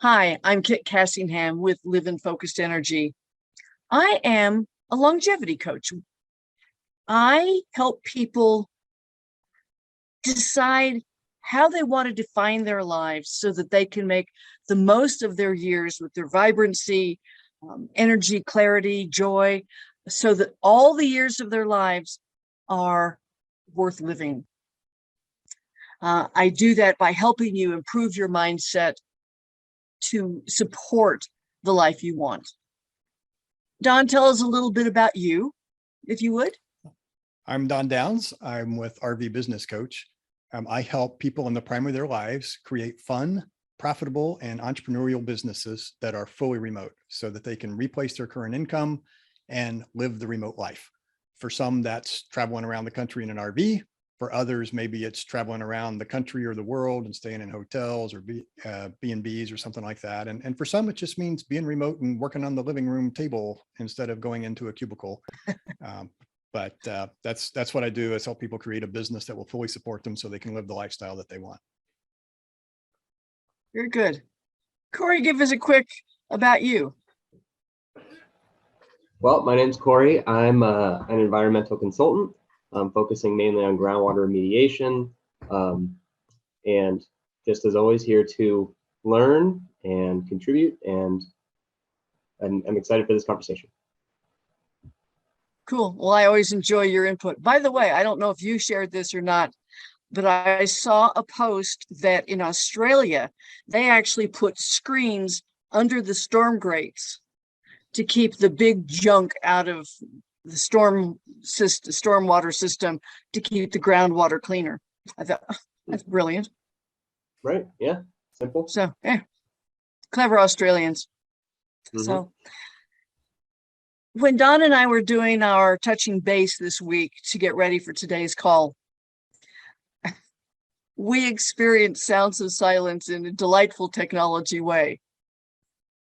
Hi, I'm Kit Cassingham with Live in Focused Energy. I am a longevity coach. I help people decide how they want to define their lives so that they can make the most of their years with their vibrancy, energy, clarity, joy, so that all the years of their lives are worth living. I do that by helping you improve your mindset to support the life you want. Don, tell us a little bit about you, if you would. I'm Don Downs. I'm with RV Business Coach. I help people in the prime of their lives create fun, profitable, and entrepreneurial businesses that are fully remote so that they can replace their current income and live the remote life. For some, that's traveling around the country in an RV. For others, maybe it's traveling around the country or the world and staying in hotels or B&Bs or something like that. And for some, it just means being remote and working on the living room table instead of going into a cubicle. But that's what I do, is help people create a business that will fully support them so they can live the lifestyle that they want. Very good. Corey, give us a quick about you. Well, my name's Corey. I'm an environmental consultant. I'm focusing mainly on groundwater remediation, and just as always, here to learn and contribute, and I'm excited for this conversation. Cool. Well, I always enjoy your input. By the way, I don't know if you shared this or not, but I saw a post that in Australia, they actually put screens under the storm grates to keep the big junk out of the stormwater system, to keep the groundwater cleaner. I thought, oh, that's brilliant. Right. Yeah. Simple. So, yeah, clever Australians. Mm-hmm. So when Don and I were doing our touching base this week to get ready for today's call, we experienced sounds of silence in a delightful technology way.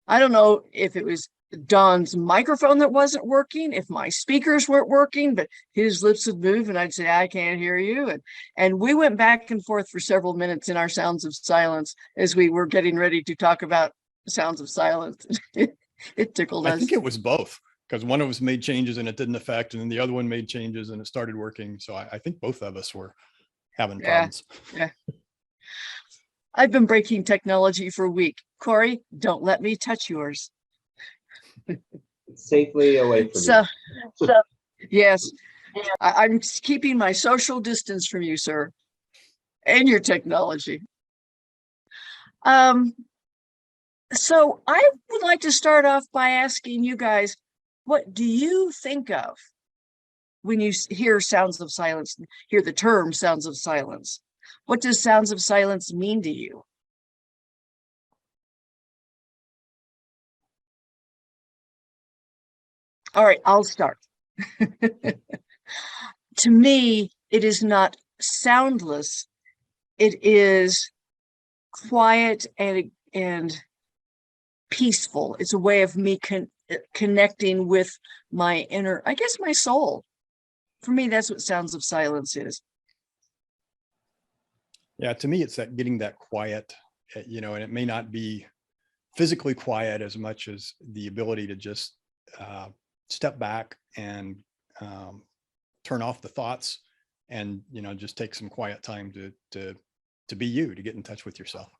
I don't know if it was Don's microphone that wasn't working, if my speakers weren't working, but his lips would move and I'd say, I can't hear you. And we went back and forth for several minutes in our sounds of silence as we were getting ready to talk about sounds of silence. It tickled us. I think it was both, because one of us made changes and it didn't affect, and then the other one made changes and it started working. So I think both of us were having problems. Yeah. I've been breaking technology for a week. Corey, don't let me touch yours. Safely away from So yes, I'm keeping my social distance from you, sir, and your technology. So I would like to start off by asking you guys, what do you think of when you hear sounds of silence, hear the term sounds of silence? What does sounds of silence mean to you? All right, I'll start. To me, it is not soundless. It is quiet and peaceful. It's a way of me connecting with my inner, I guess, my soul. For me, that's what sounds of silence is. Yeah, to me, it's that getting that quiet, and it may not be physically quiet as much as the ability to just step back and turn off the thoughts and, just take some quiet time to be you, to get in touch with yourself.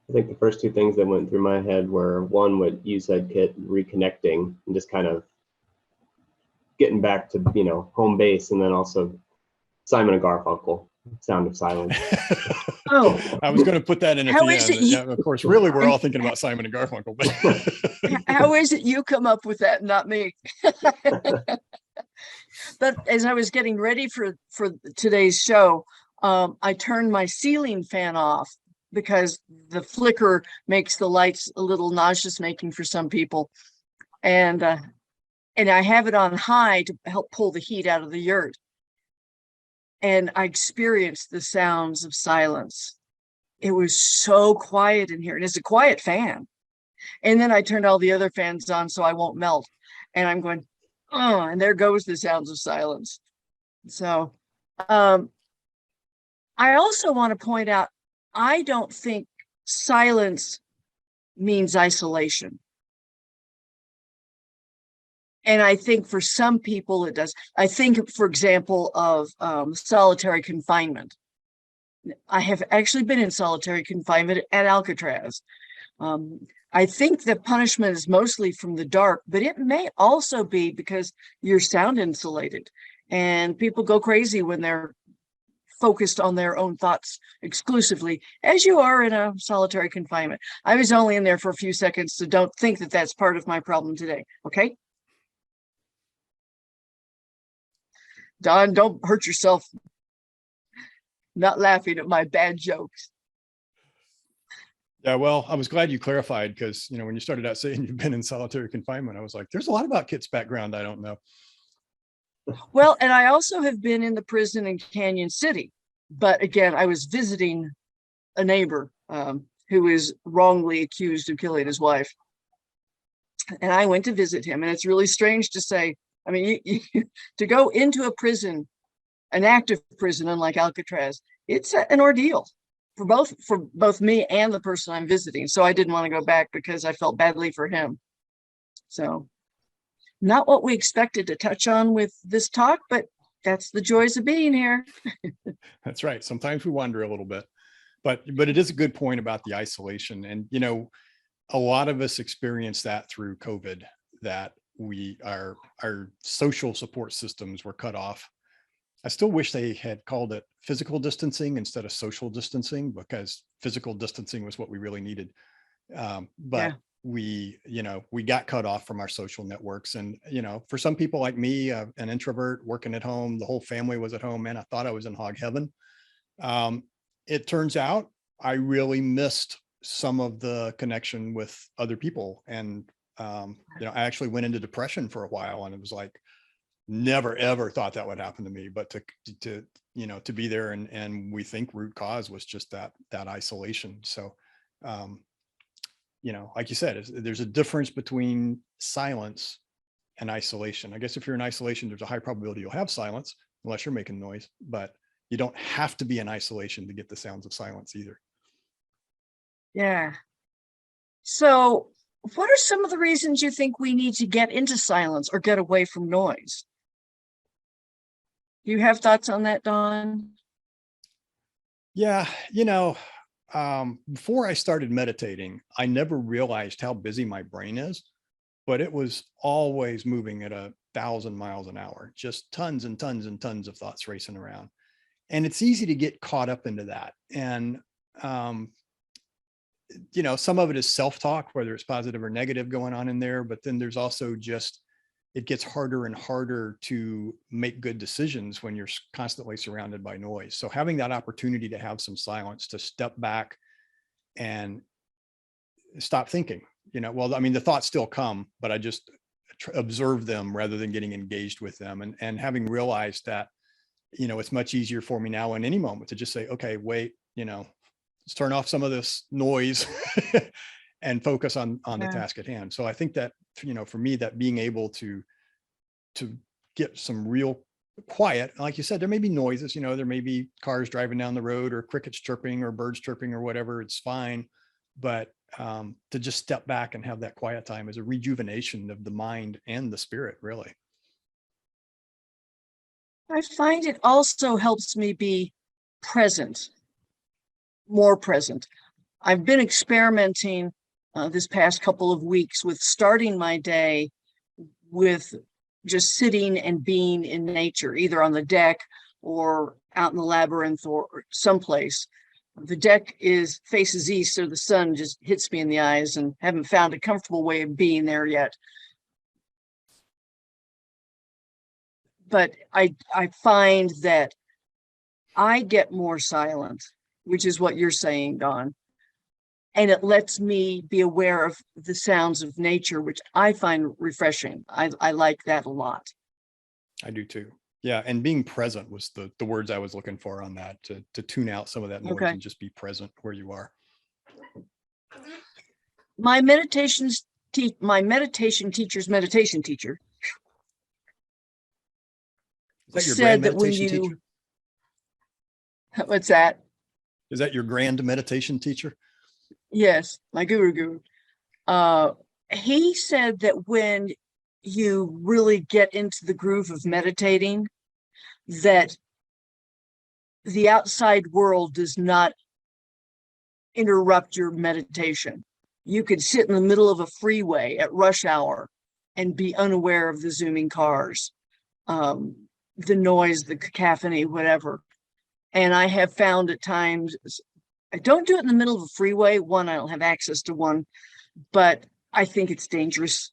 I think the first two things that went through my head were, one, what you said, Kit, reconnecting and just kind of getting back to, home base, and then also Simon and Garfunkel, Sound of Silence. Oh, I was going to put that in at How the is end. it Yeah, of course, really, we're all thinking about Simon and Garfunkel. But how is it you come up with that, not me? But as I was getting ready for today's show, I turned my ceiling fan off because the flicker makes the lights a little nauseous making for some people. And I have it on high to help pull the heat out of the yurt. And I experienced the sounds of silence. It was so quiet in here. And it's a quiet fan. And then I turned all the other fans on so I won't melt. And I'm going, oh, and there goes the sounds of silence. So I also want to point out, I don't think silence means isolation. And I think for some people it does. I think, for example, of solitary confinement. I have actually been in solitary confinement at Alcatraz. I think the punishment is mostly from the dark, but it may also be because you're sound insulated and people go crazy when they're focused on their own thoughts exclusively, as you are in a solitary confinement. I was only in there for a few seconds, so don't think that that's part of my problem today. Okay. Don, don't hurt yourself not laughing at my bad jokes. Yeah, well, I was glad you clarified because, when you started out saying you've been in solitary confinement, I was like, there's a lot about Kit's background I don't know. Well, and I also have been in the prison in Canyon City, but again, I was visiting a neighbor who is wrongly accused of killing his wife. And I went to visit him, and it's really strange to say, I mean, to go into a prison, an active prison, unlike Alcatraz, it's an ordeal for both me and the person I'm visiting. So I didn't want to go back because I felt badly for him. So not what we expected to touch on with this talk, but that's the joys of being here. That's right. Sometimes we wander a little bit, but it is a good point about the isolation. And, a lot of us experience that through COVID, that our social support systems were cut off. I still wish they had called it physical distancing instead of social distancing, because physical distancing was what we really needed. But we got cut off from our social networks. And, for some people like me, an introvert working at home, the whole family was at home, man, I thought I was in hog heaven. It turns out I really missed some of the connection with other people. And, I actually went into depression for a while, and it was like, never, ever thought that would happen to me, but to be there, and we think root cause was just that isolation. So, like you said, there's a difference between silence and isolation. I guess if you're in isolation, there's a high probability you'll have silence unless you're making noise, but you don't have to be in isolation to get the sounds of silence either. Yeah. So what are some of the reasons you think we need to get into silence or get away from noise? Do you have thoughts on that, Don? Yeah. Before I started meditating, I never realized how busy my brain is, but it was always moving at 1,000 miles an hour, just tons and tons and tons of thoughts racing around. And it's easy to get caught up into that. And, some of it is self-talk, whether it's positive or negative going on in there, but then there's also just, it gets harder and harder to make good decisions when you're constantly surrounded by noise. So having that opportunity to have some silence, to step back and stop thinking, well, I mean, the thoughts still come, but I just observe them rather than getting engaged with them. And having realized that, it's much easier for me now in any moment to just say, okay, wait, let's turn off some of this noise and focus on the task at hand. So I think that, for me, that being able to get some real quiet, like you said, there may be noises, there may be cars driving down the road or crickets chirping or birds chirping or whatever, it's fine. But to just step back and have that quiet time is a rejuvenation of the mind and the spirit, really. I find it also helps me be present, more present. I've been experimenting this past couple of weeks with starting my day with just sitting and being in nature, either on the deck or out in the labyrinth or someplace. The deck faces east, so the sun just hits me in the eyes, and haven't found a comfortable way of being there yet. But I find that I get more silent, which is what you're saying, Don. And it lets me be aware of the sounds of nature, which I find refreshing. I like that a lot. I do too. Yeah. And being present was the words I was looking for on that, to tune out some of that noise and just be present where you are. My meditation teacher's meditation teacher Is that your said grand that when meditation you, teacher? what's that? Is that your grand meditation teacher? Yes, my guru. Uh, he said that when you really get into the groove of meditating, that the outside world does not interrupt your meditation. You could sit in the middle of a freeway at rush hour and be unaware of the zooming cars, the noise, the cacophony, whatever. And I have found at times, I don't do it in the middle of a freeway. One, I don't have access to one, but I think it's dangerous.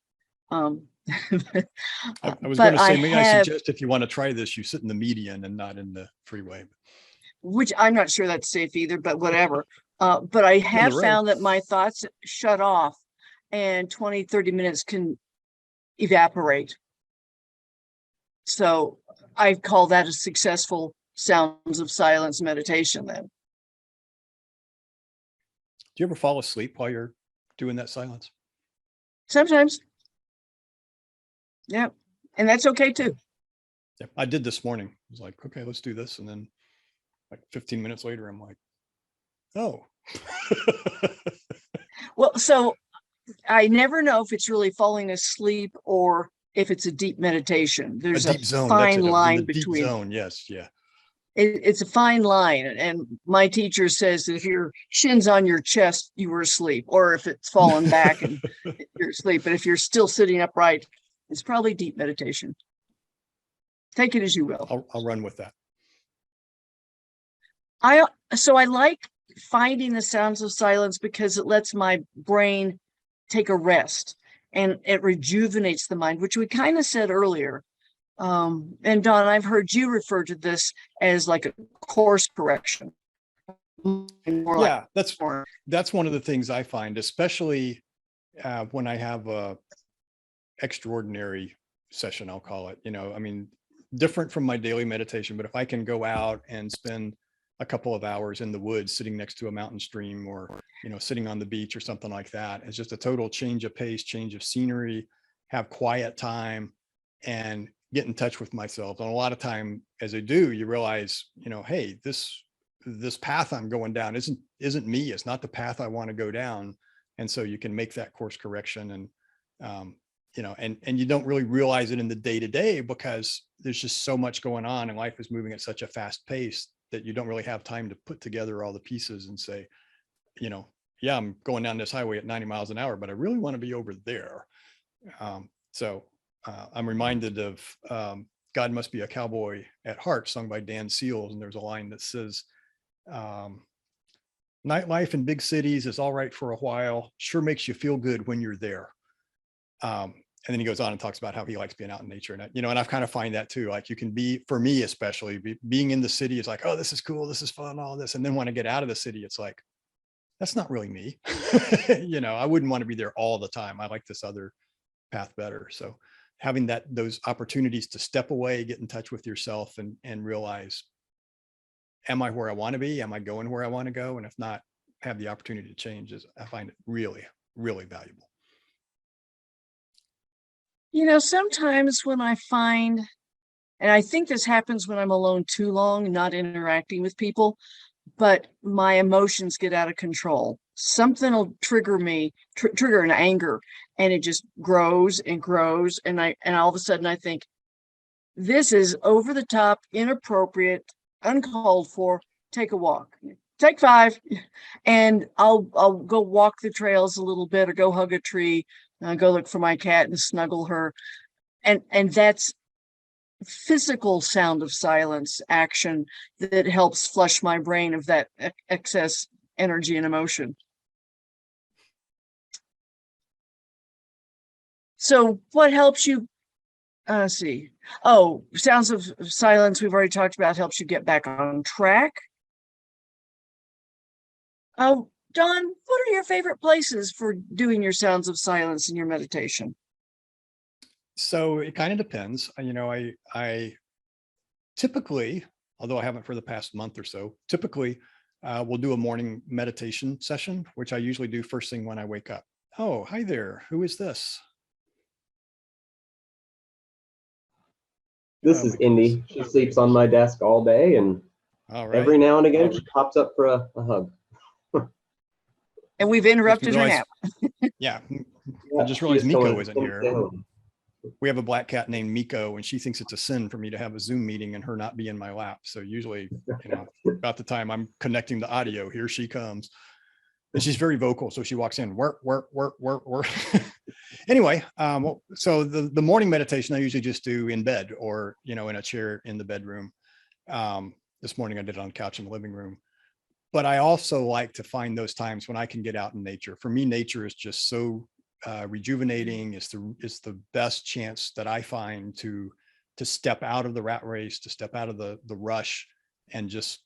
Um, I was going but to I say, may I have, suggest if you want to try this, you sit in the median and not in the freeway. which I'm not sure that's safe either, but whatever. But I In the have road. found that my thoughts shut off and 20, 30 minutes can evaporate. So I call that a successful sounds of silence meditation then. Do you ever fall asleep while you're doing that silence? Sometimes. Yeah. And that's okay too. Yeah, I did this morning. I was like, okay, let's do this. And then like 15 minutes later, I'm like, oh. Well, so I never know if it's really falling asleep or if it's a deep meditation. A There's a deep zone. That's fine it. I was in line the deep between. zone. Yes. Yeah. It's a fine line. And my teacher says that if your shin's on your chest, you were asleep, or if it's fallen back and you're asleep. But if you're still sitting upright, it's probably deep meditation. Take it as you will. I'll run with that. So I like finding the sounds of silence because it lets my brain take a rest and it rejuvenates the mind, which we kind of said earlier. And Don, I've heard you refer to this as like a course correction. Yeah, that's one of the things I find, especially when I have a extraordinary session, I'll call it, I mean, different from my daily meditation, but if I can go out and spend a couple of hours in the woods sitting next to a mountain stream or, sitting on the beach or something like that, it's just a total change of pace, change of scenery, have quiet time and get in touch with myself. And a lot of time as I do, you realize, hey, this path I'm going down isn't me. It's not the path I want to go down. And so you can make that course correction and, and you don't really realize it in the day to day because there's just so much going on and life is moving at such a fast pace that you don't really have time to put together all the pieces and say, yeah, I'm going down this highway at 90 miles an hour, but I really want to be over there. So I'm reminded of God Must Be a Cowboy at Heart, sung by Dan Seals. And there's a line that says, nightlife in big cities is all right for a while, sure makes you feel good when you're there. And then he goes on and talks about how he likes being out in nature. And, and I've kind of find that too, like you can be, for me, especially being in the city is like, oh, this is cool. This is fun, all this. And then when I get out of the city, it's like, that's not really me. I wouldn't want to be there all the time. I like this other path better. So having those opportunities to step away, get in touch with yourself and realize, am I where I want to be? Am I going where I want to go? And if not, have the opportunity to change I find it really, really valuable. Sometimes when I find, and I think this happens when I'm alone too long, not interacting with people, but my emotions get out of control. Something will trigger me, trigger an anger, and it just grows and grows. And all of a sudden I think, this is over the top, inappropriate, uncalled for. Take a walk. Take 5. And I'll go walk the trails a little bit or go hug a tree. Go look for my cat and snuggle her. And that's physical sound of silence action that helps flush my brain of that excess energy and emotion. So what helps you see? Oh, sounds of silence we've already talked about helps you get back on track. Oh, Don, what are your favorite places for doing your sounds of silence in your meditation? So it kind of depends. I typically, although I haven't for the past month or so, typically we'll do a morning meditation session, which I usually do first thing when I wake up. Oh, hi there. Who is this? This is Indy. She sleeps on my desk all day, and all right. every now and again she pops up for a hug. And we've interrupted her realize- nap. Yeah. Yeah, just she realized told Miko me isn't to here. say hello. We have a black cat named Miko, and she thinks it's a sin for me to have a Zoom meeting and her not be in my lap. So usually, about the time I'm connecting the audio, here she comes. And she's very vocal. So she walks in, work, work, work, work, work. Anyway, so the morning meditation I usually just do in bed or, in a chair in the bedroom. This morning I did it on the couch in the living room. But I also like to find those times when I can get out in nature. For me, nature is just so rejuvenating. It's the best chance that I find to step out of the rat race, to step out of the rush and just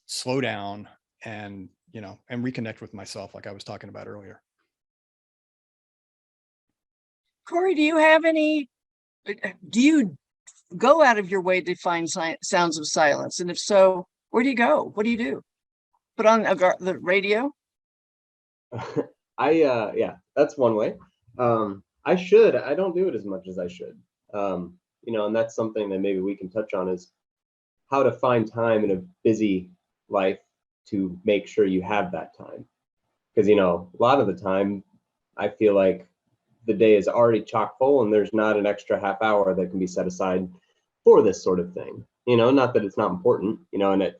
slow down and and reconnect with myself, like I was talking about earlier. Corey, do you go out of your way to find sounds of silence? And if so, where do you go? What do you do? Put on the radio? Yeah, that's one way. I don't do it as much as I should. And that's something that maybe we can touch on is how to find time in a busy life to make sure you have that time. Because, a lot of the time I feel like the day is already chock full and there's not an extra half hour that can be set aside for this sort of thing. Not that it's not important, and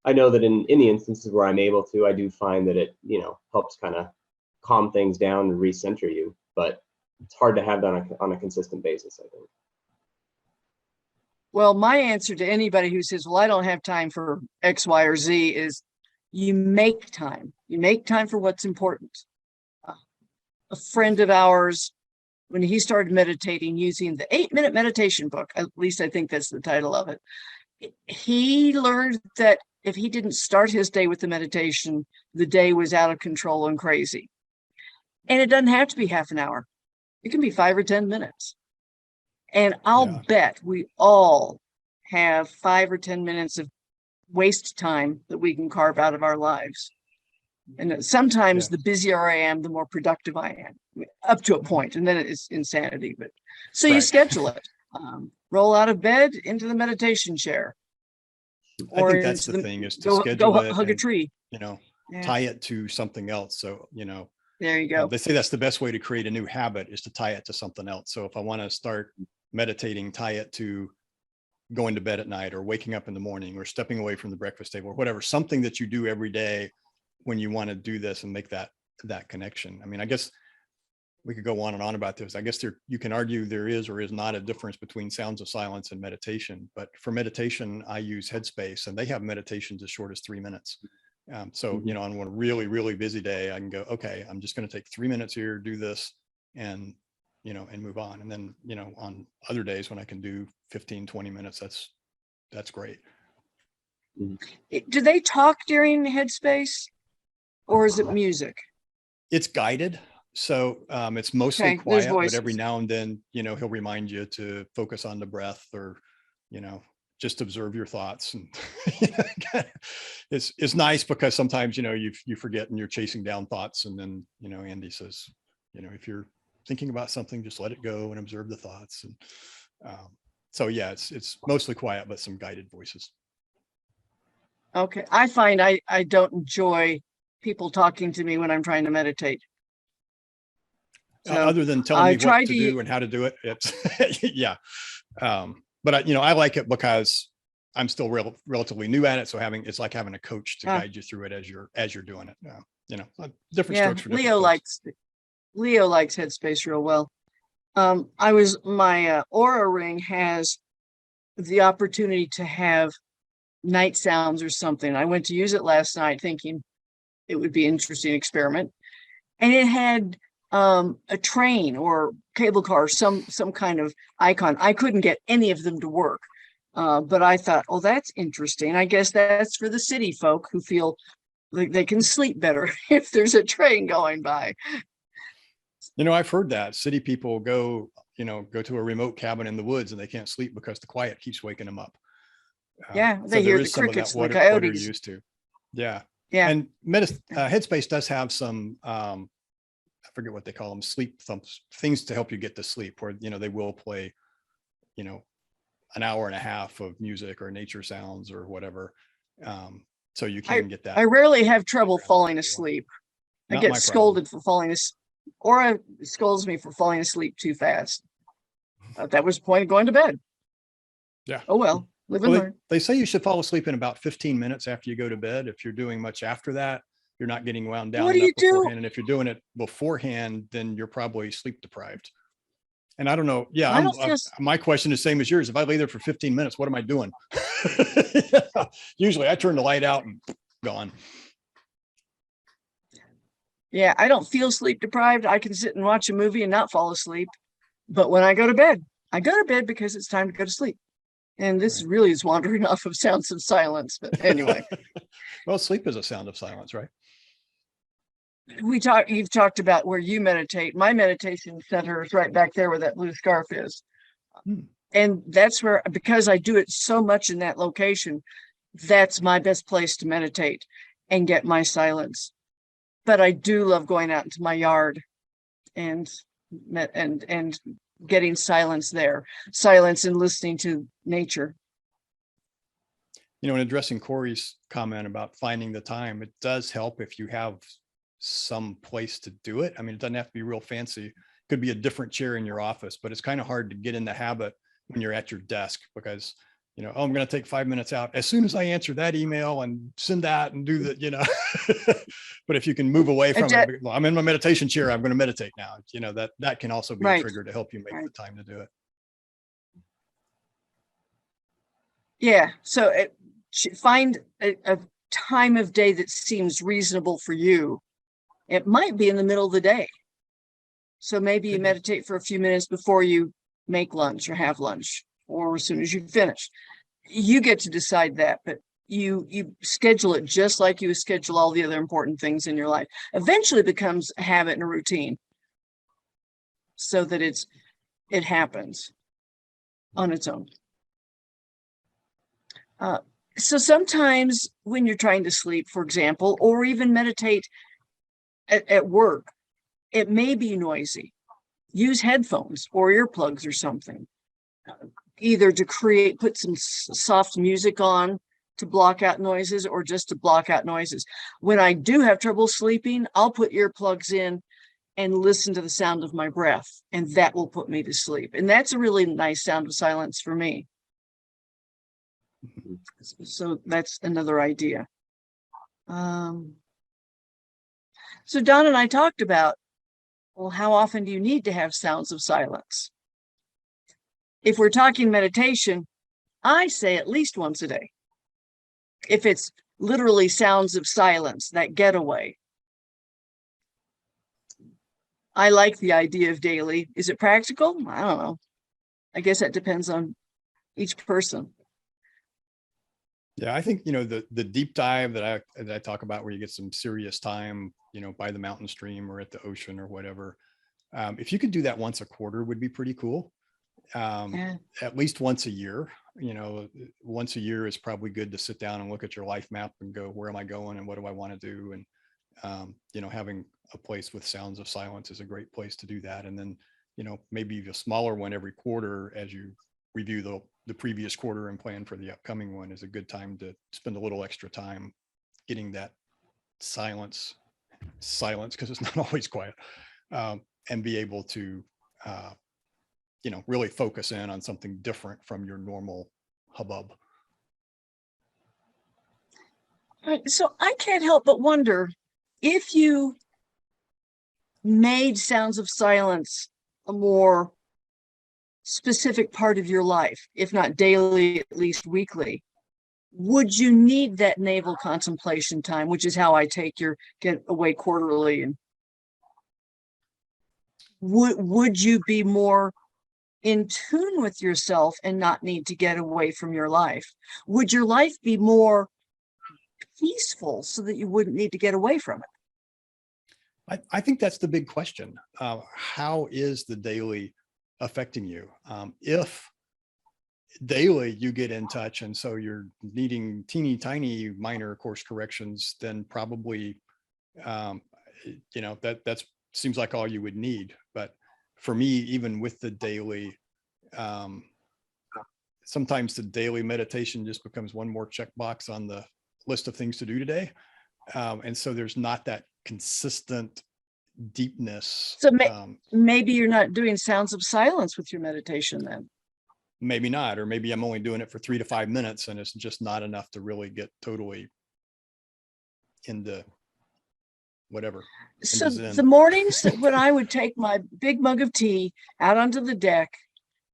I know that in the instances where I'm able to, I do find that it, helps kind of calm things down and recenter you, but it's hard to have that on a consistent basis, I think. Well, my answer to anybody who says, well, I don't have time for X, Y, or Z is you make time. You make time for what's important. A friend of ours, when he started meditating using the 8-minute meditation book, at least I think that's the title of it, he learned that if he didn't start his day with the meditation, the day was out of control and crazy. And it doesn't have to be half an hour. It can be 5 or 10 minutes. And I'll bet we all have 5 or 10 minutes of waste time that we can carve out of our lives. And sometimes the busier I am, the more productive I am, up to a point, and then it's insanity. But so you schedule it, roll out of bed into the meditation chair. I think that's the thing is to schedule it, hug a tree, tie it to something else. So, there you go. They say that's the best way to create a new habit is to tie it to something else. So if I want to start meditating, tie it to going to bed at night or waking up in the morning or stepping away from the breakfast table or whatever, something that you do every day when you want to do this and make that connection. I mean, I guess we could go on and on about this. I guess you can argue there is or is not a difference between sounds of silence and meditation. But for meditation, I use Headspace and they have meditations as short as 3 minutes. So, on one really, really busy day, I can go, okay, I'm just going to take 3 minutes here, do this and, and move on. And then, on other days when I can do 15, 20 minutes, that's great. Do they talk during Headspace or is it music? It's guided. So it's mostly quiet, but every now and then, he'll remind you to focus on the breath or, just observe your thoughts. And it's nice because sometimes, you forget and you're chasing down thoughts. And then, Andy says, if you're thinking about something, just let it go and observe the thoughts. And so, yeah, it's mostly quiet, but some guided voices. Okay. I find I don't enjoy people talking to me when I'm trying to meditate. So other than telling me what to do and how to do it, it's yeah. But I like it because I'm still relatively new at it. So it's like having a coach to guide you through it as you're doing it. Different strokes for different folks. Leo likes Headspace real well. My Aura Ring has the opportunity to have night sounds or something. I went to use it last night thinking it would be an interesting experiment. And it had a train or cable car, some kind of icon. I couldn't get any of them to work. But I thought, oh, that's interesting. I guess that's for the city folk who feel like they can sleep better if there's a train going by. I've heard that city people go to a remote cabin in the woods and they can't sleep because the quiet keeps waking them up. Yeah, they hear the crickets, the coyotes. What they're used to. Yeah. Yeah. And Headspace does have some, I forget what they call them, sleep things to help you get to sleep where, they will play, an hour and a half of music or nature sounds or whatever. So you can get that. I rarely have trouble falling asleep. I Not get my problem. scolded for falling asleep, or it scolds me for falling asleep too fast. That was the point of going to bed. Yeah. Oh, well, live and Well, learn. they say you should fall asleep in about 15 minutes after you go to bed. If you're doing much after that, you're not getting wound down What do enough you do? beforehand. And if you're doing it beforehand, then you're probably sleep deprived. And I don't know. Yeah, I don't feel, my question is same as yours. If I lay there for 15 minutes, what am I doing? Usually I turn the light out and gone. yeah, I don't feel sleep deprived. I can sit and watch a movie and not fall asleep. But when I go to bed, I go to bed because it's time to go to sleep. And this Right. really is wandering off of Sounds of Silence. But anyway, Well, sleep is a sound of silence, right? you've talked about where you meditate. My meditation center is right back there where that blue scarf is. Hmm. And that's where, because I do it so much in that location, that's my best place to meditate and get my silence. But I do love going out into my yard and getting silence there, silence and listening to nature. In addressing Corey's comment about finding the time, it does help if you have some place to do it. I mean, it doesn't have to be real fancy. It could be a different chair in your office, but it's kind of hard to get in the habit when you're at your desk because, oh, I'm going to take 5 minutes out as soon as I answer that email and send that and do that, but if you can move away from it, well, I'm in my meditation chair, I'm going to meditate now, that can also be a Right. trigger to help you make Right. the time to do it. Yeah. So find a time of day that seems reasonable for you. It might be in the middle of the day. So maybe you Could be. meditate for a few minutes before you make lunch or have lunch, or as soon as you finish. You get to decide that, but you schedule it just like you schedule all the other important things in your life. Eventually it becomes a habit and a routine so that it happens on its own. So sometimes when you're trying to sleep, for example, or even meditate at work, it may be noisy. Use headphones or earplugs or something, either to put some soft music on to block out noises or just to block out noises. When I do have trouble sleeping, I'll put earplugs in and listen to the sound of my breath, and that will put me to sleep. And that's a really nice sound of silence for me. So that's another idea. So Don and I talked about, well, how often do you need to have sounds of silence? If we're talking meditation, I say at least once a day. If it's literally sounds of silence, that getaway. I like the idea of daily. Is it practical? I don't know. I guess that depends on each person. Yeah, I think, the deep dive that I talk about where you get some serious time, by the mountain stream or at the ocean or whatever. If you could do that once a quarter would be pretty cool. Yeah. At least once a year, once a year is probably good to sit down and look at your life map and go, where am I going and what do I want to do? And, having a place with sounds of silence is a great place to do that. And then, maybe a smaller one every quarter as you review the previous quarter and plan for the upcoming one is a good time to spend a little extra time getting that silence because it's not always quiet, and be able to really focus in on something different from your normal hubbub. So I can't help but wonder if you made sounds of silence a more specific part of your life, if not daily, at least weekly, would you need that navel contemplation time, which is how I take your get away quarterly? And would you be more in tune with yourself and not need to get away from your life? Would your life be more peaceful so that you wouldn't need to get away from it? I think that's the big question. How is the daily affecting you? If daily you get in touch and so you're needing teeny tiny minor course corrections, then probably that seems like all you would need. But for me, even with the daily, sometimes the daily meditation just becomes one more checkbox on the list of things to do today. And so there's not that consistent deepness. So maybe you're not doing sounds of silence with your meditation then. Maybe not, or maybe I'm only doing it for 3 to 5 minutes and it's just not enough to really get totally into whatever. So Zen. the mornings when I would take my big mug of tea out onto the deck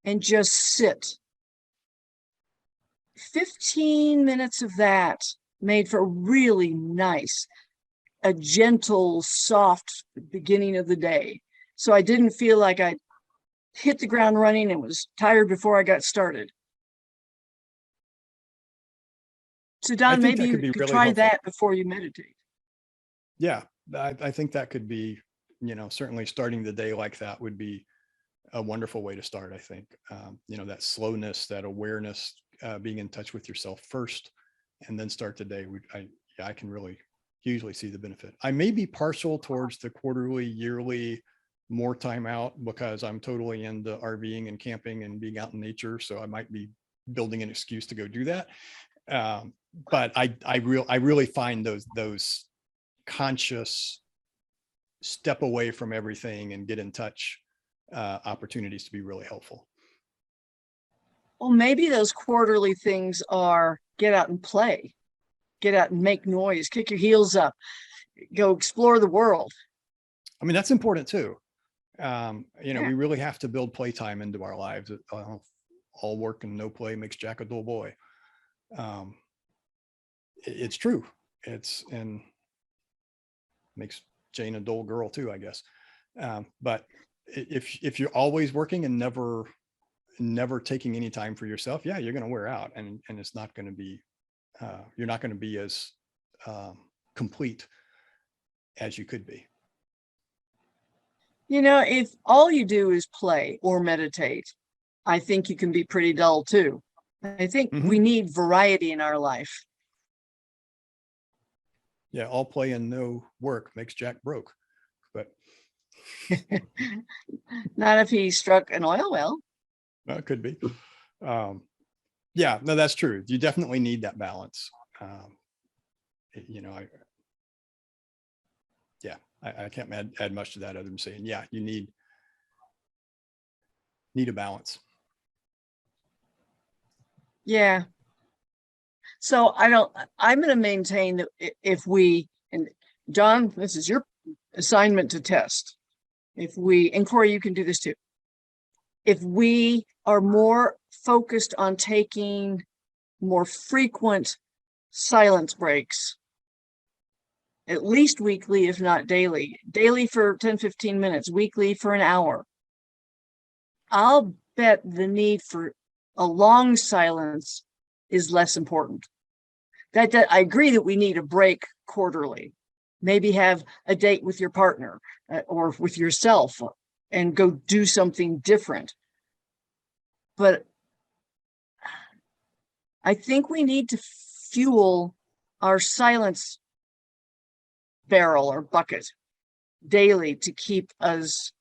and just sit, 15 minutes of that made for really nice, a gentle, soft beginning of the day. So I didn't feel like I hit the ground running and was tired before I got started. So Don, think maybe that you could be could really try helpful. that before you meditate. Yeah, I think that could be, certainly starting the day like that would be a wonderful way to start. I think, that slowness, that awareness, being in touch with yourself first, and then start the day. I can really hugely see the benefit. I may be partial towards the quarterly, yearly, more time out because I'm totally into RVing and camping and being out in nature. So I might be building an excuse to go do that. But I really find those conscious step away from everything and get in touch opportunities to be really helpful. Well, maybe those quarterly things are get out and play, get out and make noise, kick your heels up, go explore the world. I mean, that's important too. Yeah. We really have to build playtime into our lives. All work and no play makes Jack a dull boy. It's true. And makes Jane a dull girl too, I guess. But if you're always working and never taking any time for yourself, yeah, you're going to wear out, and it's not going to be, you're not going to be as complete as you could be. If all you do is play or meditate, I think you can be pretty dull too. I think we need variety in our life. Yeah, all play and no work makes Jack broke. But not if he struck an oil well. Well, it could be. Yeah, no, that's true. You definitely need that balance. I can't add much to that other than saying, yeah, you need a balance. Yeah. So I'm going to maintain that if we, and John, this is your assignment to test. And Corey, you can do this too. If we are more focused on taking more frequent silence breaks, at least weekly, if not daily for 10-15 minutes, weekly for an hour, I'll bet the need for a long silence is less important. That I agree that we need a break quarterly. Maybe have a date with your partner or with yourself and go do something different. But I think we need to fuel our silence barrel or bucket daily to keep us,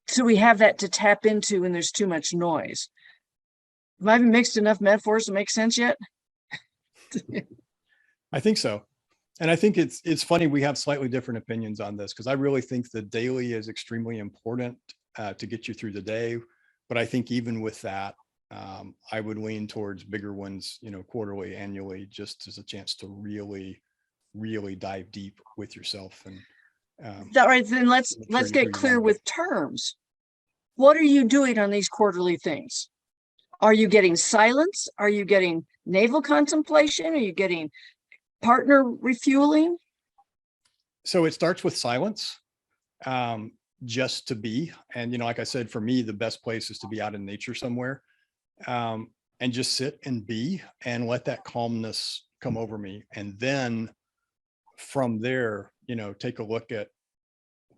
so we have that to tap into when there's too much noise. Have I mixed enough metaphors to make sense yet? I think so. And I think it's funny, we have slightly different opinions on this, because I really think the daily is extremely important to get you through the day. But I think even with that, I would lean towards bigger ones, quarterly, annually, just as a chance to really, really dive deep with yourself. And that right, then let's get clear with terms. What are you doing on these quarterly things? Are you getting silence? Are you getting navel contemplation? Are you getting partner refueling? So it starts with silence, just to be. And, like I said, for me, the best place is to be out in nature somewhere, and just sit and be and let that calmness come over me. And then from there, take a look at,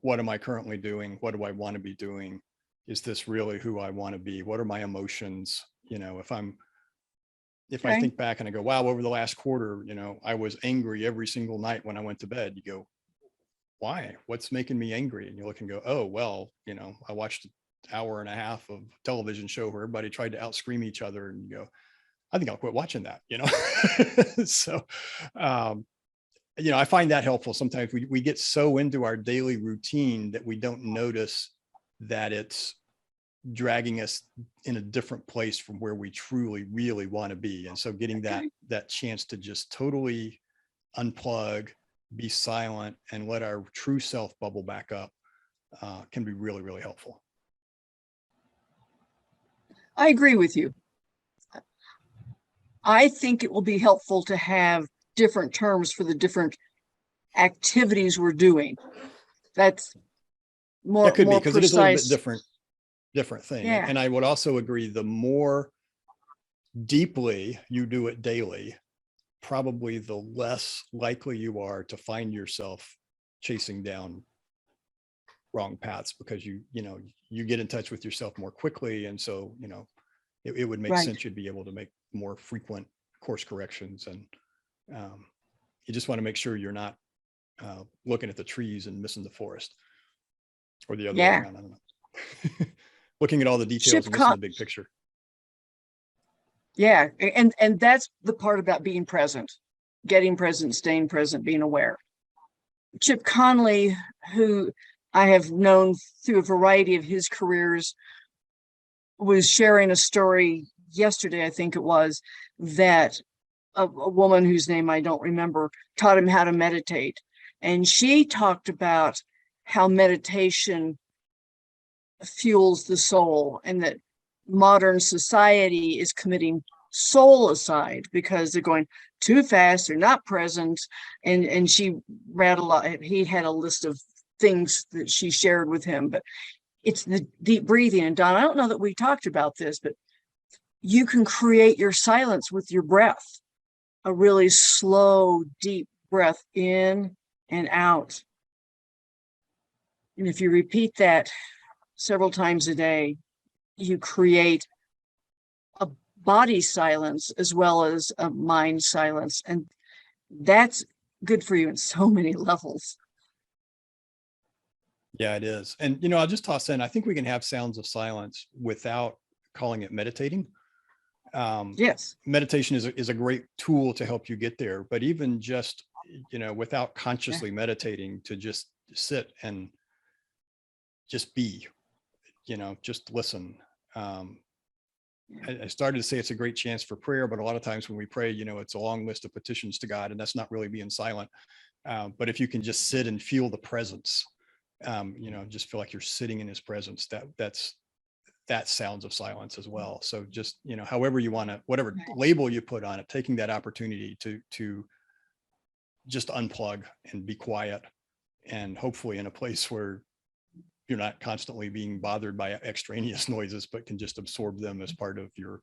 what am I currently doing? What do I want to be doing? Is this really who I want to be? What are my emotions? If I think back and I go, wow, over the last quarter, I was angry every single night when I went to bed. You go, why? What's making me angry? And you look and go, oh, well, I watched an hour and a half of television show where everybody tried to out scream each other. And you go, I think I'll quit watching that, So, I find that helpful. Sometimes we get so into our daily routine that we don't notice that it's dragging us in a different place from where we truly, really want to be. And so getting that chance to just totally unplug, be silent, and let our true self bubble back up can be really, really helpful. I agree with you. I think it will be helpful to have different terms for the different activities we're doing. That's more, That could be, more because it is a little bit precise. different thing. Yeah. And I would also agree, the more deeply you do it daily, probably the less likely you are to find yourself chasing down wrong paths, because you get in touch with yourself more quickly. And so, it would make Right. sense you'd be able to make more frequent course corrections. And you just want to make sure you're not looking at the trees and missing the forest, or the other way Yeah. around. I don't know. Looking at all the details Chip and missing Con- the big picture. Yeah. And that's the part about being present, getting present, staying present, being aware. Chip Conley, who I have known through a variety of his careers, was sharing a story yesterday, I think it was, that a woman whose name I don't remember taught him how to meditate. And she talked about how meditation fuels the soul, and that modern society is committing soul aside because they're going too fast, they're not present. And she he had a list of things that she shared with him, but it's the deep breathing. And Don, I don't know that we talked about this, but you can create your silence with your breath, a really slow, deep breath in and out. And if you repeat that several times a day, you create a body silence as well as a mind silence. And that's good for you in so many levels. Yeah, it is. And, I'll just toss in, I think we can have sounds of silence without calling it meditating. Yes. Meditation is a great tool to help you get there, but even just, without consciously meditating, to just sit and just be, just listen. I started to say it's a great chance for prayer, but a lot of times when we pray, it's a long list of petitions to God, and that's not really being silent. But if you can just sit and feel the presence, just feel like you're sitting in his presence, that sounds of silence as well. So just, however you want to, whatever label you put on it, taking that opportunity to just unplug and be quiet, and hopefully in a place where you're not constantly being bothered by extraneous noises, but can just absorb them as part of your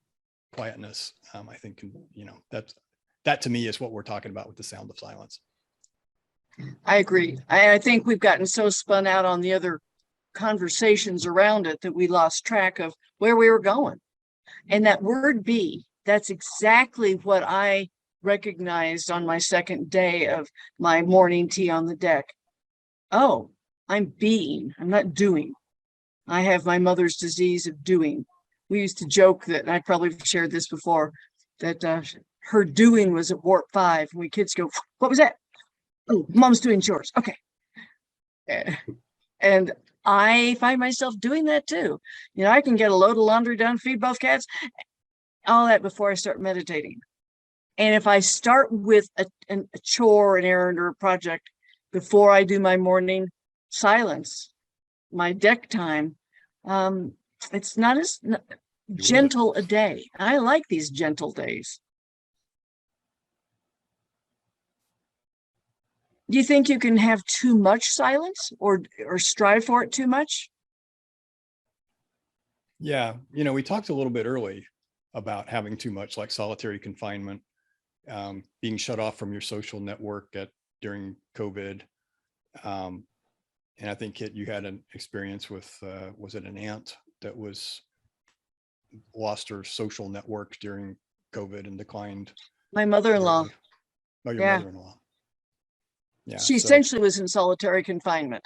quietness. I think, that to me is what we're talking about with the sound of silence. I agree. I think we've gotten so spun out on the other conversations around it that we lost track of where we were going. And that word be, that's exactly what I recognized on my second day of my morning tea on the deck. Oh, I'm being, I'm not doing. I have my mother's disease of doing. We used to joke that, and I probably shared this before, that her doing was at warp 5. And we kids go, what was that? Oh, mom's doing chores. Okay. And I find myself doing that too. I can get a load of laundry done, feed both cats, all that before I start meditating. And if I start with a chore, an errand, or a project before I do my morning silence, my deck time, it's not as gentle a day. I like these gentle days. Do you think you can have too much silence or strive for it too much? Yeah. We talked a little bit early about having too much, like solitary confinement, being shut off from your social network during COVID. And I think, Kit, you had an experience with, was it an aunt that lost her social network during COVID and declined? My mother-in-law. Oh, your Yeah. mother-in-law. Yeah. She essentially was in solitary confinement.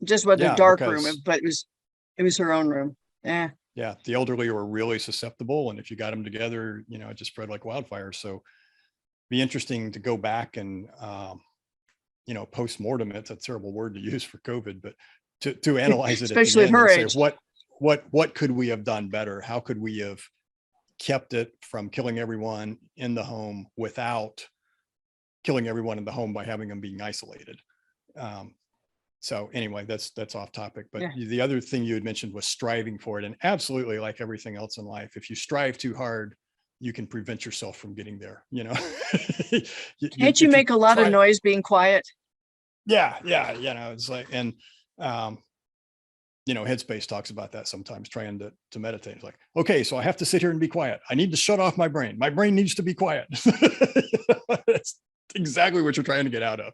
Just wasn't a dark room, but it was her own room. Yeah. Yeah, the elderly are really susceptible, and if you got them together, it just spread like wildfire. So be interesting to go back and post-mortem, it's a terrible word to use for COVID, but to analyze it at the Especially at end her and say, age. what could we have done better? How could we have kept it from killing everyone in the home without killing everyone in the home by having them being isolated? So anyway, that's off topic, but Yeah. the other thing you had mentioned was striving for it. And absolutely, like everything else in life, if you strive too hard, you can prevent yourself from getting there. Can't you if make a lot of try- noise being quiet? Yeah. It's like, and Headspace talks about that sometimes, trying to meditate. It's like, okay, so I have to sit here and be quiet. I need to shut off my brain. My brain needs to be quiet. That's exactly what you're trying to get out of.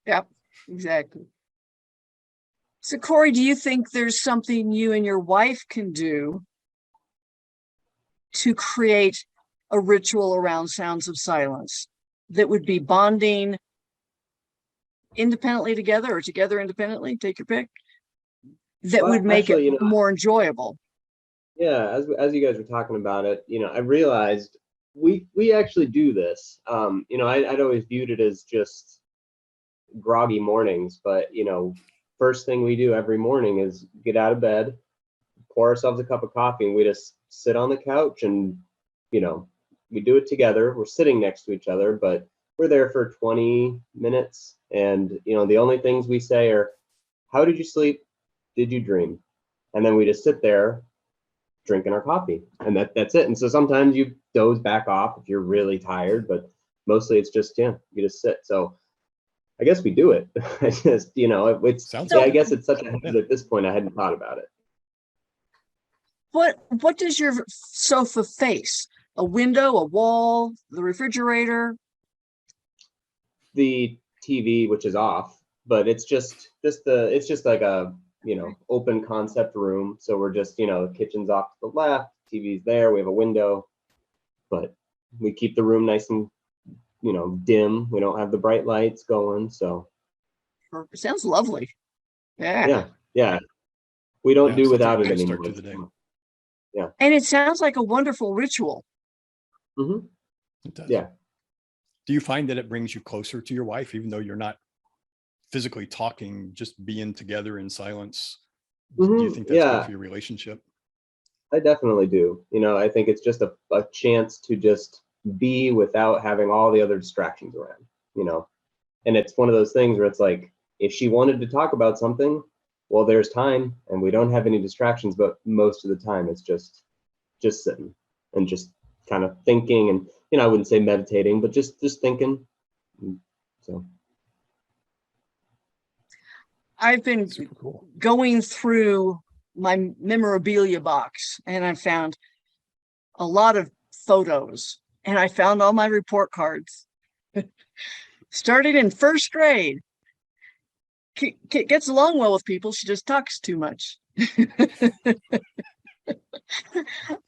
Yep, exactly. So Corey, do you think there's something you and your wife can do to create a ritual around Sounds of Silence that would be bonding independently together or together independently? Take your pick. That Well, would make actually, it more enjoyable. Yeah, as you guys were talking about it, I realized we actually do this. I'd always viewed it as just groggy mornings, but first thing we do every morning is get out of bed, pour ourselves a cup of coffee, and we just sit on the couch and we do it together. We're sitting next to each other, but we're there for 20 minutes, and the only things we say are, "How did you sleep? Did you dream?" And then we just sit there drinking our coffee, and that's it. And so sometimes you doze back off if you're really tired, but mostly it's just you just sit. So I guess we do it. I just it's Sounds yeah, I like guess it's such a habit Yeah. at this point. I hadn't thought about it. What does your sofa face? A window, a wall, the refrigerator? The TV, which is off, but it's just like a open concept room. So we're just the kitchen's off to the left, TV's there, we have a window, but we keep the room nice and dim. We don't have the bright lights going. So It sounds lovely. Yeah. yeah, we don't do sounds like without a it good start anymore. to the day. And it sounds like a wonderful ritual. Mm-hmm. It does. Yeah. Do you find that it brings you closer to your wife, even though you're not physically talking, just being together in silence? Do you think that's good for your relationship? I definitely do. I think it's just a chance to just be without having all the other distractions around, and it's one of those things where it's like, if she wanted to talk about something, well, there's time and we don't have any distractions, but most of the time it's just sitting and just kind of thinking, and I wouldn't say meditating, but just thinking. So I've been Super cool. going through my memorabilia box and I found a lot of photos and I found all my report cards. Started in first grade. Gets along well with people. She just talks too much.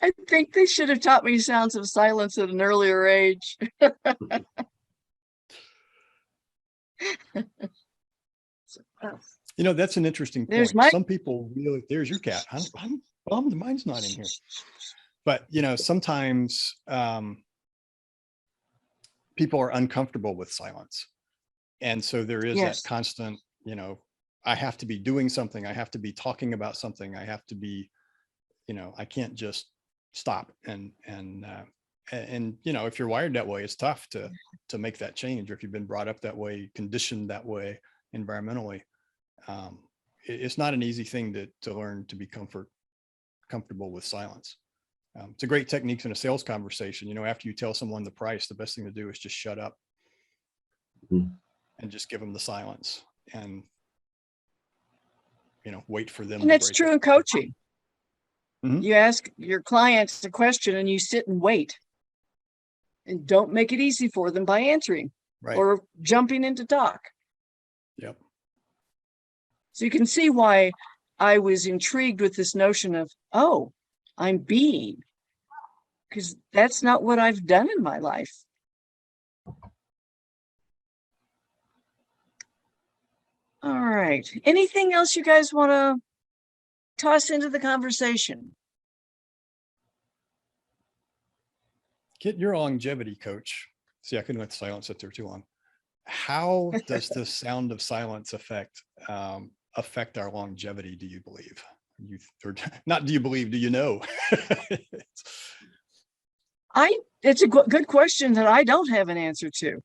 I think they should have taught me Sounds of Silence at an earlier age. That's an interesting There's point. Some people really, there's your cat. I'm bummed mine's not in here. But sometimes people are uncomfortable with silence. And so there is Yes. that constant, I have to be doing something. I have to be talking about something. I have to be, I can't just stop. And if you're wired that way, it's tough to make that change. Or if you've been brought up that way, conditioned that way environmentally, it's not an easy thing to learn to be comfortable with silence. It's a great technique in a sales conversation. After you tell someone the price, the best thing to do is just shut up and just give them the silence and wait for them. And to that's break true it. in coaching. Mhm. You ask your clients a question and you sit and wait. And don't make it easy for them by answering Right. or jumping into talk. Yep. So you can see why I was intrigued with this notion of, oh, I'm being, because that's not what I've done in my life. All right. Anything else you guys want to toss into the conversation. Get your longevity coach. See, I couldn't let silence sit there too long. How does the sound of silence affect our longevity, do you believe? Or not do you believe, do you know? It's a good question that I don't have an answer to.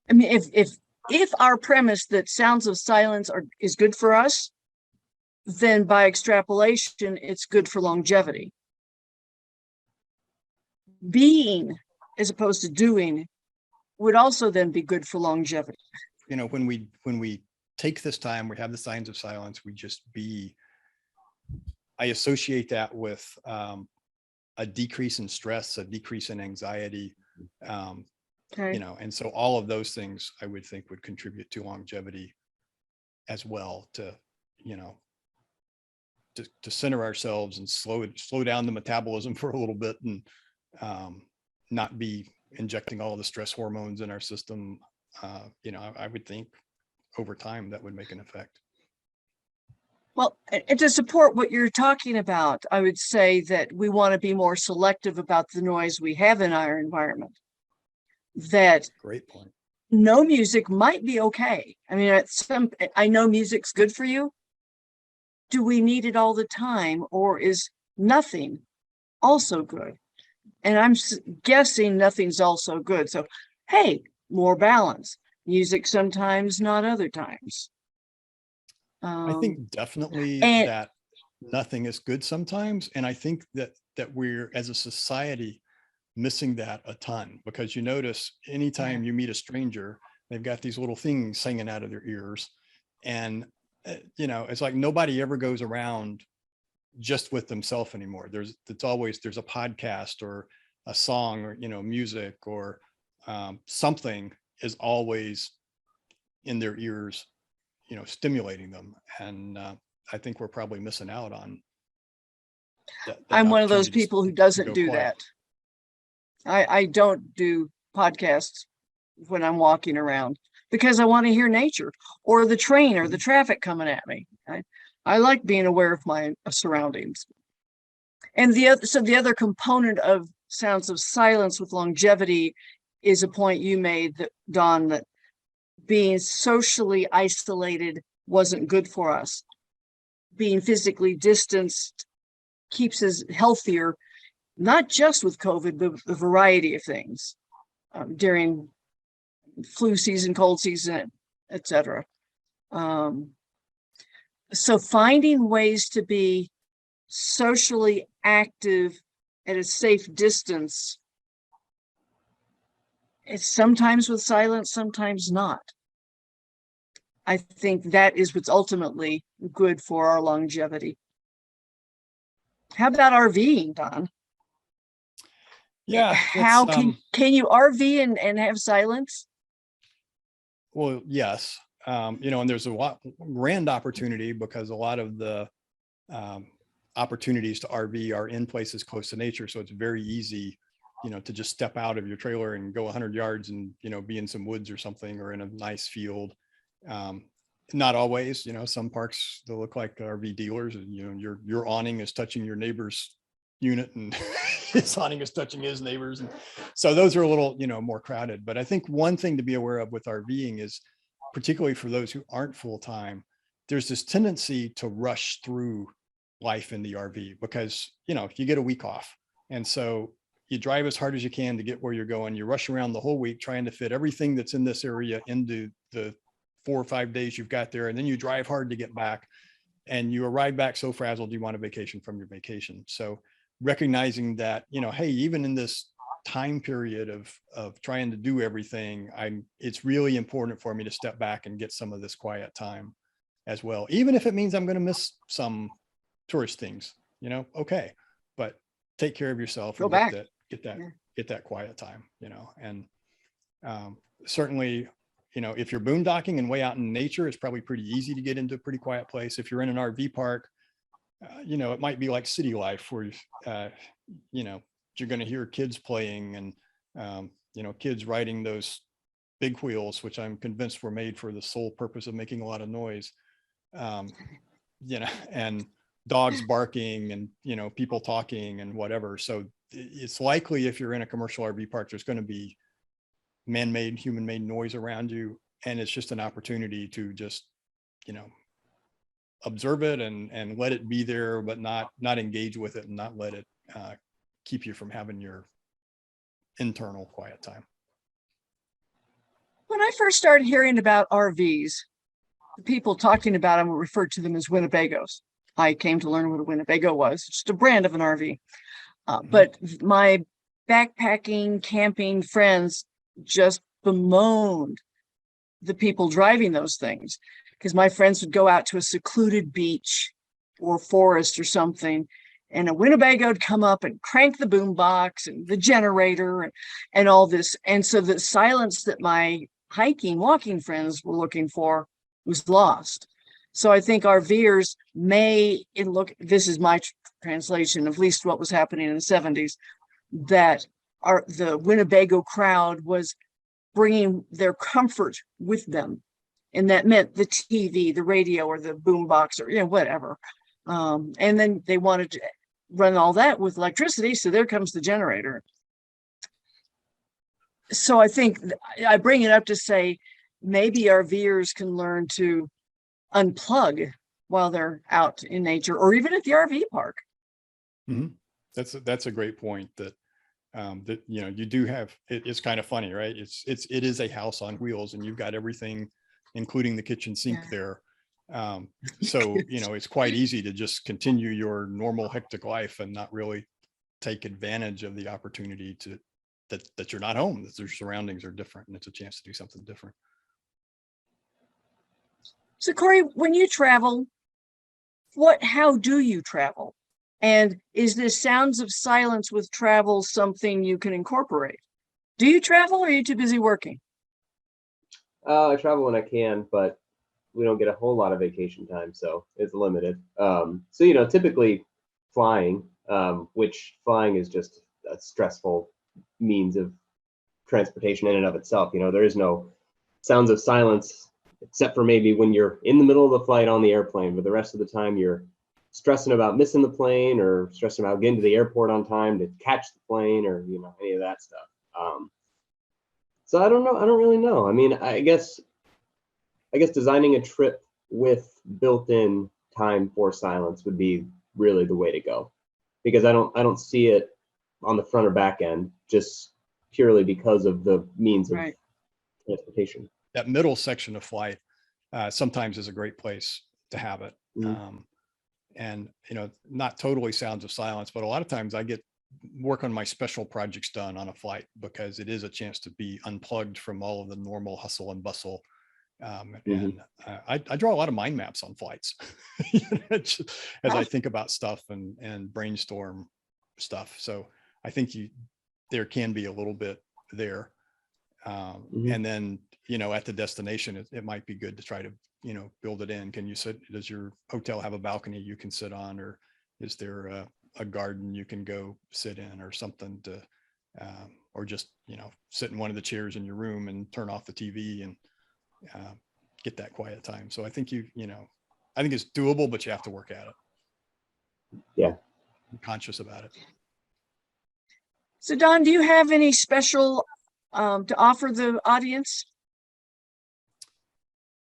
I mean, if our premise that sounds of silence is good for us, then by extrapolation, it's good for longevity. Being as opposed to doing would also then be good for longevity. You know, when we take this time, we have the signs of silence, we just be. I associate that with a decrease in stress, a decrease in anxiety, Okay. you know, and so all of those things I would think would contribute to longevity as well, to, you know, to center ourselves and slow down the metabolism for a little bit, and not be injecting all the stress hormones in our system. You know, I would think over time that would make an effect. Well, and to support what you're talking about, I would say that we want to be more selective about the noise we have in our environment. That Great point. no music might be okay. I mean, I know music's good for you. Do we need it all the time, or is nothing also good? And I'm guessing nothing's also good. So, hey, more balance. Music sometimes, not other times. I think definitely and- that nothing is good sometimes. And I think that we're, as a society, missing that a ton, because you notice anytime you meet a stranger, they've got these little things hanging out of their ears. And, you know, it's like nobody ever goes around just with themselves anymore. There's a podcast or a song, or, you know, music, or something is always in their ears, you know, stimulating them. And I think we're probably missing out on that I'm one of those opportunity to people who doesn't go do quiet. that. I don't do podcasts when I'm walking around because I want to hear nature or the train or the traffic coming at me. I like being aware of my surroundings. And the other component of sounds of silence with longevity is a point you made, that Dawn, that being socially isolated wasn't good for us. Being physically distanced keeps us healthier, not just with COVID, but with a variety of things during flu season, cold season, etc. So finding ways to be socially active at a safe distance, it's sometimes with silence, sometimes not. I think that is what's ultimately good for our longevity. How about RVing, Don? Yeah. How can you RV and have silence? Well, yes. You know, and there's a grand opportunity, because a lot of the opportunities to RV are in places close to nature. So it's very easy, you know, to just step out of your trailer and go 100 yards and, you know, be in some woods or something, or in a nice field. Not always, you know, some parks, they'll look like RV dealers, and, you know, your awning is touching your neighbor's unit, and his awning is touching his neighbors. And so those are a little, you know, more crowded. But I think one thing to be aware of with RVing is, particularly for those who aren't full-time, there's this tendency to rush through life in the RV, because, you know, you get a week off. And so you drive as hard as you can to get where you're going. You rush around the whole week trying to fit everything that's in this area into the 4 or 5 days you've got there. And then you drive hard to get back, and you arrive back so frazzled, you want a vacation from your vacation. So recognizing that, you know, hey, even in this time period of trying to do everything, it's really important for me to step back and get some of this quiet time as well. Even if it means I'm going to miss some tourist things, you know, okay, but take care of yourself. Go and back. Get that quiet time, you know. And certainly, you know, if you're boondocking and way out in nature, it's probably pretty easy to get into a pretty quiet place. If you're in an RV park, you know, it might be like city life, where, you know, you're going to hear kids playing, and, you know, kids riding those big wheels, which I'm convinced were made for the sole purpose of making a lot of noise. and dogs barking and, people talking and whatever. So it's likely if you're in a commercial RV park, there's going to be man-made, human-made noise around you. And it's just an opportunity to just, observe it and let it be there, but not engage with it and not let it keep you from having your internal quiet time. When I first started hearing about RVs, the people talking about them referred to them as Winnebagos. I came to learn what a Winnebago was, just a brand of an RV. But my backpacking, camping friends just bemoaned the people driving those things, because my friends would go out to a secluded beach or forest or something, and a Winnebago would come up and crank the boom box and the generator and all this. And so the silence that my hiking, walking friends were looking for was lost. So I think RVers this is my translation, of least what was happening in the 70s, that the Winnebago crowd was bringing their comfort with them. And that meant the TV, the radio, or the boombox, or whatever. And then they wanted to run all that with electricity. So there comes the generator. So I think I bring it up to say maybe RVers can learn to unplug while they're out in nature, or even at the RV park. Mm-hmm. That's a great point. That you do have. It's kind of funny, right? It is a house on wheels, and you've got everything, including the kitchen sink there. So it's quite easy to just continue your normal hectic life and not really take advantage of the opportunity that you're not home, that your surroundings are different, and it's a chance to do something different. So Corey, when you travel, how do you travel? And is this Sounds of Silence with travel something you can incorporate? Do you travel, or are you too busy working? I travel when I can, but we don't get a whole lot of vacation time, so it's limited. So typically flying, which flying is just a stressful means of transportation in and of itself. There is no sounds of silence except for maybe when you're in the middle of the flight on the airplane, but the rest of the time you're stressing about missing the plane, or stressing about getting to the airport on time to catch the plane, or any of that stuff. So I don't know. I don't really know. I mean, I guess designing a trip with built-in time for silence would be really the way to go, because I don't see it on the front or back end, just purely because of the means of transportation. That middle section of flight sometimes is a great place to have it. And not totally Sounds of Silence, but a lot of times I get work on my special projects done on a flight, because it is a chance to be unplugged from all of the normal hustle and bustle. And I draw a lot of mind maps on flights as I think about stuff and brainstorm stuff. So I think there can be a little bit there. And then, at the destination, it might be good to try to, build it in. Does your hotel have a balcony you can sit on, or is there a garden you can go sit in, or something to, or just, sit in one of the chairs in your room and turn off the TV and get that quiet time. So I think I think it's doable, but you have to work at it. Yeah. I'm conscious about it. So Don, do you have any special to offer the audience?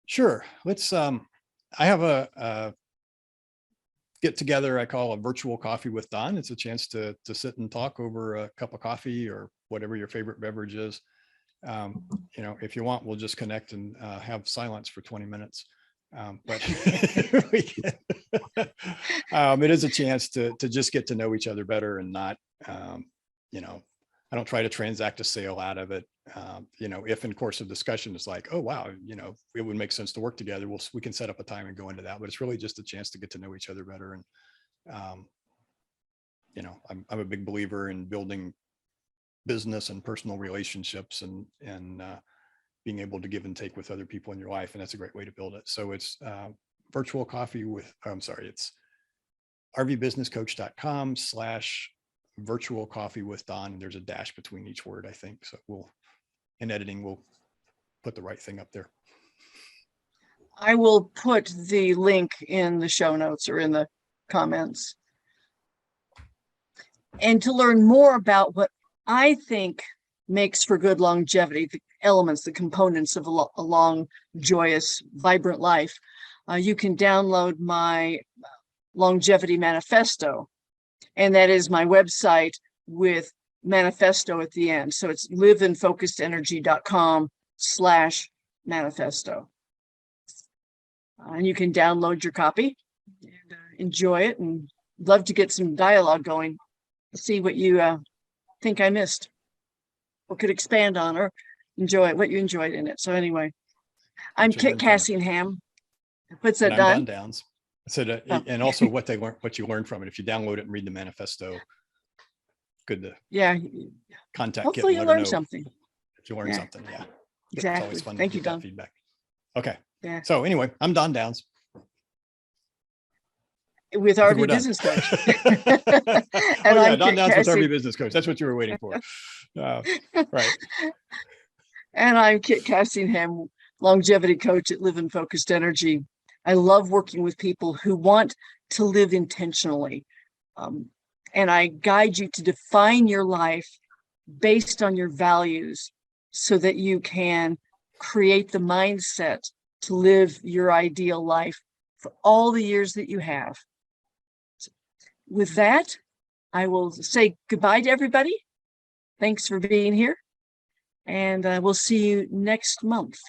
Sure. Let's, I have a get together I call a virtual coffee with Don. It's a chance to sit and talk over a cup of coffee or whatever your favorite beverage is. If you want, we'll just connect and have silence for 20 minutes. But it is a chance to just get to know each other better, and not, I don't try to transact a sale out of it. If in course of discussion it's like, oh, wow, it would make sense to work together, we can set up a time and go into that, but it's really just a chance to get to know each other better. And, I'm a big believer in building business and personal relationships and being able to give and take with other people in your life. And that's a great way to build it. So it's virtual coffee with, it's rvbusinesscoach.com/virtual coffee with Don. And there's a dash between each word, I think. So in editing, we'll put the right thing up there. I will put the link in the show notes or in the comments. And to learn more about what I think makes for good longevity, the elements, the components of a long, joyous, vibrant life, you can download my longevity manifesto. And that is my website with manifesto at the end. So it's liveinfocusedenergy.com/manifesto. And you can download your copy and enjoy it, and love to get some dialogue going. See what you think I missed or could expand on, or enjoy what you enjoyed in it. So anyway, I'm What you Kit learned from it. Cassingham. What's that, And I'm Don Don? Downs. So that, Oh. and also what you learned from it. If you download it and read the manifesto, good to Yeah, contact Kit hopefully and you let her learned know something. if you learned Yeah. something. Yeah. It's Exactly. always fun to Thank you, get that Don. feedback. Okay. Yeah. So anyway, I'm Don Downs. With I think we're RV done. Business Coach. Oh And yeah, I'm Don Kit Downs with Cassie. RV Business Coach. That's what you were waiting for. Right. And I'm Kit Cassingham, longevity coach at Live in Focused Energy. I love working with people who want to live intentionally. And I guide you to define your life based on your values so that you can create the mindset to live your ideal life for all the years that you have. With that, I will say goodbye to everybody. Thanks for being here. And we'll see you next month.